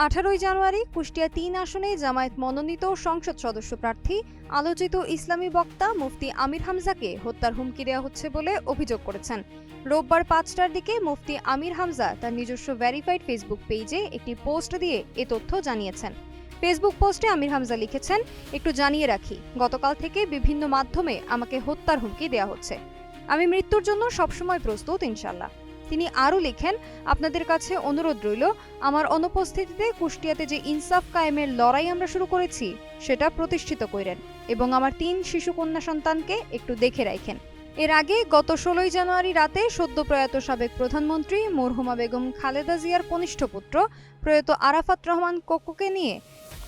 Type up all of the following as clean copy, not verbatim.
18 জানুয়ারি কুষ্টিয়া 3 আসনে জামায়াত মনোনীত সংসদ সদস্য প্রার্থী আলোচিত ইসলামী বক্তা মুফতি আমির হামজাকে হত্যার হুমকি দেওয়া হচ্ছে বলে অভিযোগ করেছেন। রোববার 5টার দিকে মুফতি আমির হামজা তার নিজস্ব ভেরিফাইড ফেসবুক পেজে একটি পোস্ট দিয়ে এ তথ্য জানিয়েছেন। ফেসবুক পোস্টে আমির হামজা লিখেছেন, একটু জানিয়ে রাখি, গতকাল থেকে বিভিন্ন মাধ্যমে আমাকে হত্যার হুমকি দেওয়া হচ্ছে। আমি মৃত্যুর জন্য সবসময় প্রস্তুত, ইনশাল্লাহ। তিনি আরও লিখেন, আপনাদের কাছে অনুরোধ রইল, আমার অনুপস্থিতিতে কুষ্টিয়াতে যে ইনসাফ কায়েমের লড়াই আমরা শুরু করেছি সেটা প্রতিষ্ঠিত করেন এবং আমার 3 শিশু কন্যা সন্তানকে একটু দেখে রাখেন। এর আগে গত 16 জানুয়ারি রাতে সদ্য প্রয়াত সাবেক প্রধানমন্ত্রী মরহুমা বেগম খালেদা জিয়ার কনিষ্ঠ পুত্র প্রয়াত আরাফাত রহমান কোকোকে নিয়ে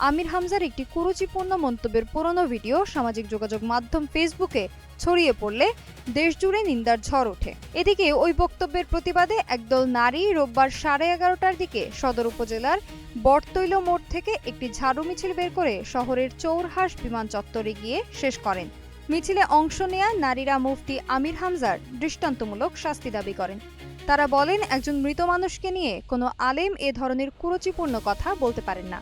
আমির হামজার একটি কুরুচিপূর্ণ মন্তব্যের পুরনো ভিডিও সামাজিক যোগাযোগ মাধ্যম ফেসবুকে ছড়িয়ে পড়লে দেশজুড়ে নিন্দার ঝড় ওঠে। এদিকে ওই বক্তব্যের প্রতিবাদে একদল নারী রোববার 11:30টার দিকে সদর উপজেলার বটতৈল মোড় থেকে একটি ঝাড়ু মিছিল বের করে শহরের চৌরহাস বিমান চত্বরে গিয়ে শেষ করেন। মিছিলে অংশ নেয়া নারীরা মুফতি আমির হামজার দৃষ্টান্তমূলক শাস্তি দাবি করেন। তারা বলেন, একজন মৃত মানুষকে নিয়ে কোনো আলেম এ ধরনের কুরুচিপূর্ণ কথা বলতে পারেন না।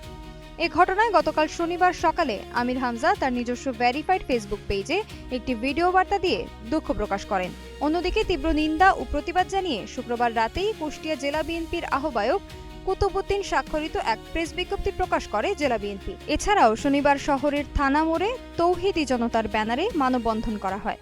এ ঘটনায় গতকাল শনিবার সকালে আমির হামজা তার নিজস্ব ভেরিফাইড ফেসবুক পেজে একটি ভিডিও বার্তা দিয়ে দুঃখ প্রকাশ করেন। অন্যদিকে তীব্র নিন্দা ও প্রতিবাদ জানিয়ে শুক্রবার রাতেই কুষ্টিয়া জেলা বিএনপির আহ্বায়ক কুতুবউদ্দিন স্বাক্ষরিত এক প্রেস বিজ্ঞপ্তি প্রকাশ করে জেলা বিএনপি। এছাড়াও শনিবার শহরের থানা মোড়ে তৌহিদি জনতার ব্যানারে মানববন্ধন করা হয়।